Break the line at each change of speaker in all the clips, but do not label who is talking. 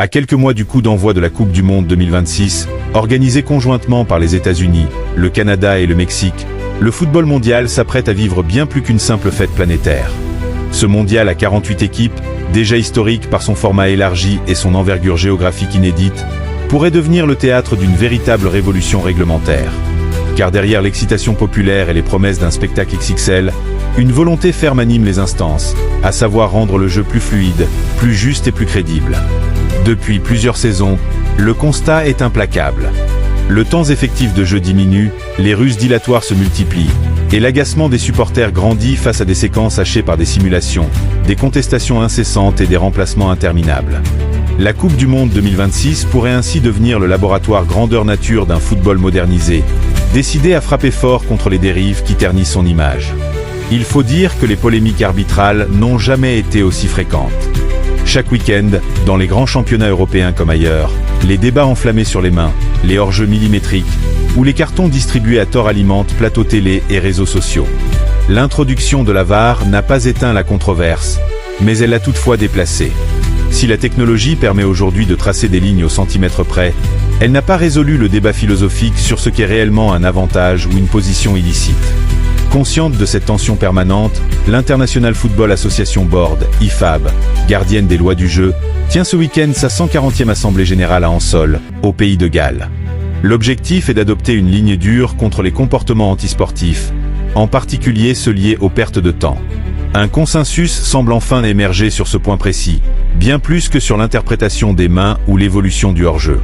À quelques mois du coup d'envoi de la Coupe du Monde 2026, organisée conjointement par les États-Unis, le Canada et le Mexique, le football mondial s'apprête à vivre bien plus qu'une simple fête planétaire. Ce mondial à 48 équipes, déjà historique par son format élargi et son envergure géographique inédite, pourrait devenir le théâtre d'une véritable révolution réglementaire. Car derrière l'excitation populaire et les promesses d'un spectacle XXL, une volonté ferme anime les instances, à savoir rendre le jeu plus fluide, plus juste et plus crédible. Depuis plusieurs saisons, le constat est implacable. Le temps effectif de jeu diminue, les ruses dilatoires se multiplient, et l'agacement des supporters grandit face à des séquences hachées par des simulations, des contestations incessantes et des remplacements interminables. La Coupe du Monde 2026 pourrait ainsi devenir le laboratoire grandeur nature d'un football modernisé, décidé à frapper fort contre les dérives qui ternissent son image. Il faut dire que les polémiques arbitrales n'ont jamais été aussi fréquentes. Chaque week-end, dans les grands championnats européens comme ailleurs, les débats enflammés sur les mains, les hors-jeux millimétriques, ou les cartons distribués à tort alimentent plateaux télé et réseaux sociaux. L'introduction de la VAR n'a pas éteint la controverse, mais elle l'a toutefois déplacée. Si la technologie permet aujourd'hui de tracer des lignes au centimètre près, elle n'a pas résolu le débat philosophique sur ce qu'est réellement un avantage ou une position illicite. Consciente de cette tension permanente, l'International Football Association Board, IFAB, gardienne des lois du jeu, tient ce week-end sa 140e assemblée générale à Ansol, au pays de Galles. L'objectif est d'adopter une ligne dure contre les comportements antisportifs, en particulier ceux liés aux pertes de temps. Un consensus semble enfin émerger sur ce point précis, bien plus que sur l'interprétation des mains ou l'évolution du hors-jeu.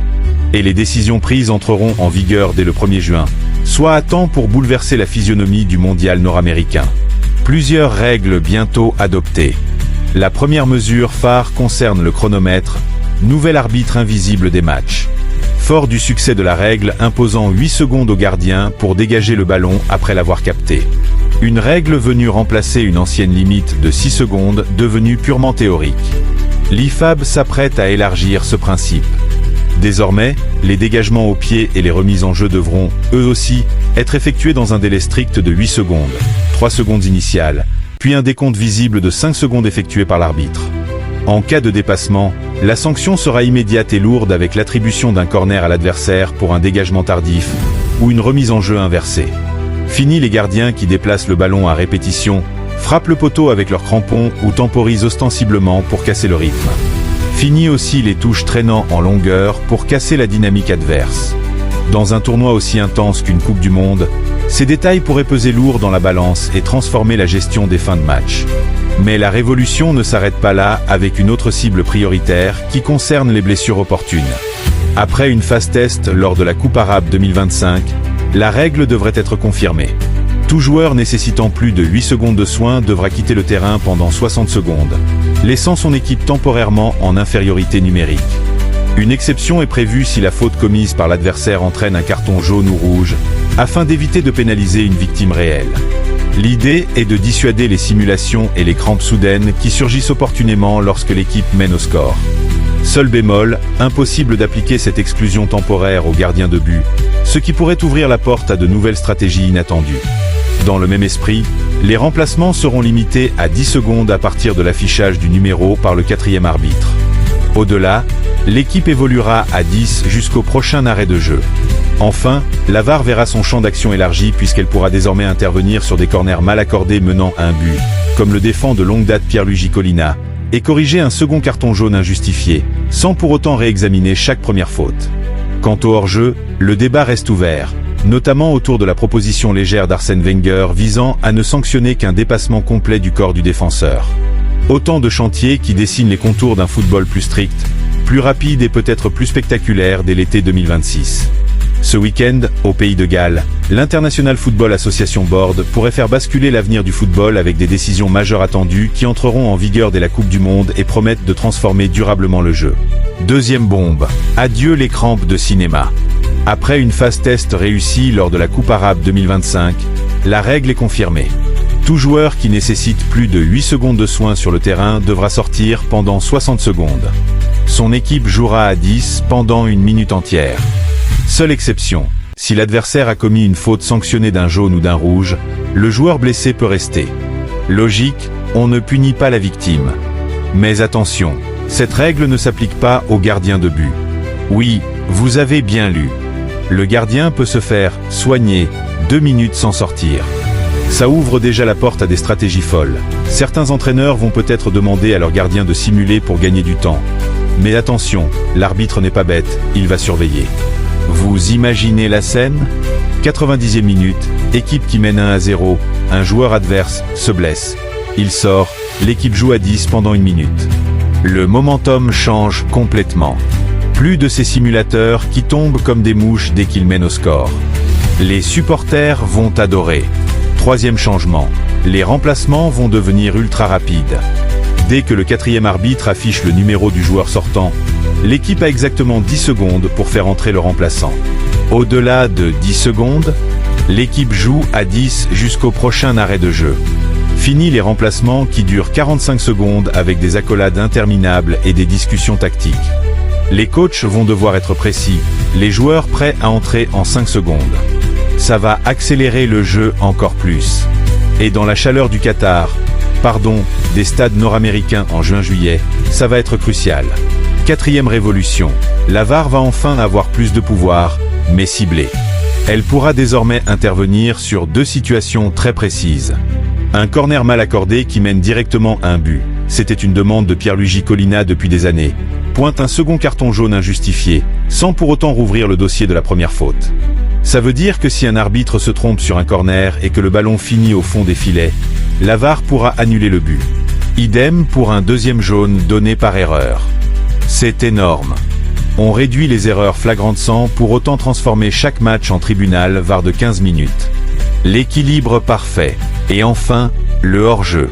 Et les décisions prises entreront en vigueur dès le 1er juin, soit à temps pour bouleverser la physionomie du mondial nord-américain. Plusieurs règles bientôt adoptées. La première mesure phare concerne le chronomètre, nouvel arbitre invisible des matchs. Fort du succès de la règle imposant 8 secondes au gardien pour dégager le ballon après l'avoir capté. Une règle venue remplacer une ancienne limite de 6 secondes devenue purement théorique. L'IFAB s'apprête à élargir ce principe. Désormais, les dégagements au pied et les remises en jeu devront, eux aussi, être effectués dans un délai strict de 8 secondes, 3 secondes initiales, puis un décompte visible de 5 secondes effectué par l'arbitre. En cas de dépassement, la sanction sera immédiate et lourde avec l'attribution d'un corner à l'adversaire pour un dégagement tardif ou une remise en jeu inversée. Fini les gardiens qui déplacent le ballon à répétition, frappent le poteau avec leurs crampons ou temporisent ostensiblement pour casser le rythme. Fini aussi les touches traînant en longueur pour casser la dynamique adverse. Dans un tournoi aussi intense qu'une Coupe du Monde, ces détails pourraient peser lourd dans la balance et transformer la gestion des fins de match. Mais la révolution ne s'arrête pas là avec une autre cible prioritaire qui concerne les blessures opportunes. Après une phase test lors de la Coupe arabe 2025, la règle devrait être confirmée. Tout joueur nécessitant plus de 8 secondes de soins devra quitter le terrain pendant 60 secondes, laissant son équipe temporairement en infériorité numérique. Une exception est prévue si la faute commise par l'adversaire entraîne un carton jaune ou rouge, afin d'éviter de pénaliser une victime réelle. L'idée est de dissuader les simulations et les crampes soudaines qui surgissent opportunément lorsque l'équipe mène au score. Seul bémol, impossible d'appliquer cette exclusion temporaire aux gardiens de but, ce qui pourrait ouvrir la porte à de nouvelles stratégies inattendues. Dans le même esprit, les remplacements seront limités à 10 secondes à partir de l'affichage du numéro par le 4e arbitre. Au-delà, l'équipe évoluera à 10 jusqu'au prochain arrêt de jeu. Enfin, la VAR verra son champ d'action élargi puisqu'elle pourra désormais intervenir sur des corners mal accordés menant à un but, comme le défend de longue date Pierluigi Collina, et corriger un second carton jaune injustifié, sans pour autant réexaminer chaque première faute. Quant au hors-jeu, le débat reste ouvert, notamment autour de la proposition légère d'Arsène Wenger visant à ne sanctionner qu'un dépassement complet du corps du défenseur. Autant de chantiers qui dessinent les contours d'un football plus strict, plus rapide et peut-être plus spectaculaire dès l'été 2026. Ce week-end, au pays de Galles, l'International Football Association Board pourrait faire basculer l'avenir du football avec des décisions majeures attendues qui entreront en vigueur dès la Coupe du Monde et promettent de transformer durablement le jeu. Deuxième bombe. Adieu les crampes de cinéma. Après une phase test réussie lors de la Coupe arabe 2025, la règle est confirmée. Tout joueur qui nécessite plus de 8 secondes de soins sur le terrain devra sortir pendant 60 secondes. Son équipe jouera à 10 pendant une minute entière. Seule exception, si l'adversaire a commis une faute sanctionnée d'un jaune ou d'un rouge, le joueur blessé peut rester. Logique, on ne punit pas la victime. Mais attention, Cette règle ne s'applique pas aux gardiens de but. Oui, vous avez bien lu. Le gardien peut se faire soigner 2 minutes sans sortir. Ça ouvre déjà la porte à des stratégies folles. Certains entraîneurs vont peut-être demander à leur gardien de simuler pour gagner du temps. Mais attention, l'arbitre n'est pas bête, il va surveiller. Vous imaginez la scène ? 90e minute, équipe qui mène 1-0, un joueur adverse se blesse. Il sort, l'équipe joue à 10 pendant 1 minute. Le momentum change complètement. Plus de ces simulateurs qui tombent comme des mouches dès qu'ils mènent au score. Les supporters vont adorer. 3e changement, les remplacements vont devenir ultra rapides. Dès que le 4e arbitre affiche le numéro du joueur sortant, l'équipe a exactement 10 secondes pour faire entrer le remplaçant. Au-delà de 10 secondes, l'équipe joue à 10 jusqu'au prochain arrêt de jeu. Fini les remplacements qui durent 45 secondes avec des accolades interminables et des discussions tactiques. Les coachs vont devoir être précis, les joueurs prêts à entrer en 5 secondes. Ça va accélérer le jeu encore plus. Et dans la chaleur du Qatar, des stades nord-américains en juin-juillet, ça va être crucial. 4e révolution, la VAR va enfin avoir plus de pouvoir, mais ciblé. Elle pourra désormais intervenir sur 2 situations très précises. Un corner mal accordé qui mène directement à un but. C'était une demande de Pierluigi Collina depuis des années. Pointe un second carton jaune injustifié, sans pour autant rouvrir le dossier de la première faute. Ça veut dire que si un arbitre se trompe sur un corner et que le ballon finit au fond des filets, la VAR pourra annuler le but. Idem pour un 2e jaune donné par erreur. C'est énorme. On réduit les erreurs flagrantes sans pour autant transformer chaque match en tribunal VAR de 15 minutes. L'équilibre parfait. Et enfin, le hors-jeu.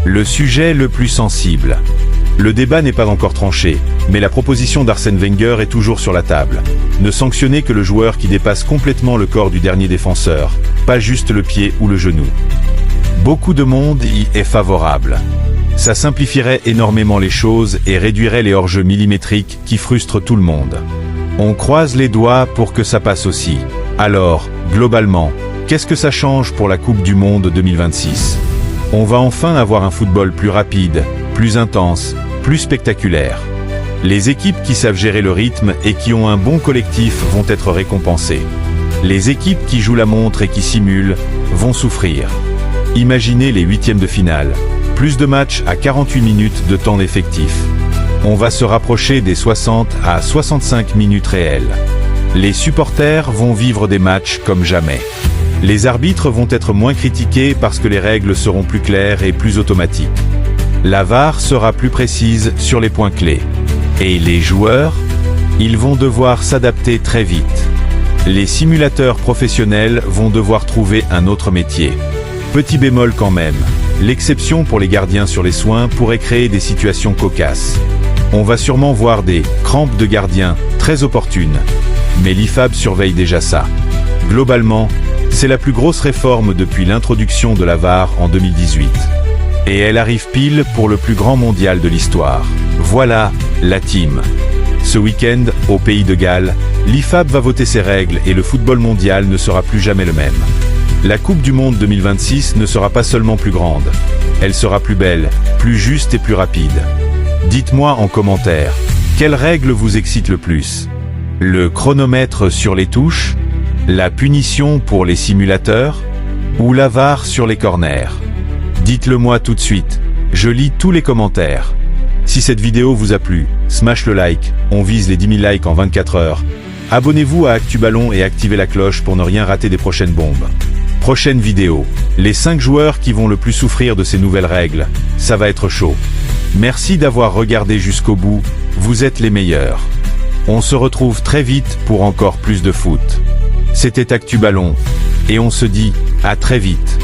Le sujet le plus sensible. Le débat n'est pas encore tranché, mais la proposition d'Arsène Wenger est toujours sur la table. Ne sanctionner que le joueur qui dépasse complètement le corps du dernier défenseur, pas juste le pied ou le genou. Beaucoup de monde y est favorable. Ça simplifierait énormément les choses et réduirait les hors-jeux millimétriques qui frustrent tout le monde. On croise les doigts pour que ça passe aussi. Alors, globalement, qu'est-ce que ça change pour la Coupe du Monde 2026 ? On va enfin avoir un football plus rapide, plus intense, plus spectaculaire. Les équipes qui savent gérer le rythme et qui ont un bon collectif vont être récompensées. Les équipes qui jouent la montre et qui simulent vont souffrir. Imaginez les 8e de finale. Plus de matchs à 48 minutes de temps effectif. On va se rapprocher des 60 à 65 minutes réelles. Les supporters vont vivre des matchs comme jamais. Les arbitres vont être moins critiqués parce que les règles seront plus claires et plus automatiques. La VAR sera plus précise sur les points clés. Et les joueurs, ils vont devoir s'adapter très vite. Les simulateurs professionnels vont devoir trouver un autre métier. Petit bémol quand même, l'exception pour les gardiens sur les soins pourrait créer des situations cocasses. On va sûrement voir des crampes de gardiens très opportunes. Mais l'IFAB surveille déjà ça. Globalement, c'est la plus grosse réforme depuis l'introduction de la VAR en 2018. Et elle arrive pile pour le plus grand mondial de l'histoire. Voilà, la team. Ce week-end, au Pays de Galles, l'IFAB va voter ses règles et le football mondial ne sera plus jamais le même. La Coupe du Monde 2026 ne sera pas seulement plus grande. Elle sera plus belle, plus juste et plus rapide. Dites-moi en commentaire, quelle règle vous excite le plus ? Le chronomètre sur les touches ? La punition pour les simulateurs ? Ou la VAR sur les corners ? Dites-le moi tout de suite, je lis tous les commentaires. Si cette vidéo vous a plu, smash le like, on vise les 10 000 likes en 24 heures. Abonnez-vous à ActuBallon et activez la cloche pour ne rien rater des prochaines bombes. Prochaine vidéo, les 5 joueurs qui vont le plus souffrir de ces nouvelles règles, ça va être chaud. Merci d'avoir regardé jusqu'au bout, vous êtes les meilleurs. On se retrouve très vite pour encore plus de foot. C'était ActuBallon, et on se dit à très vite.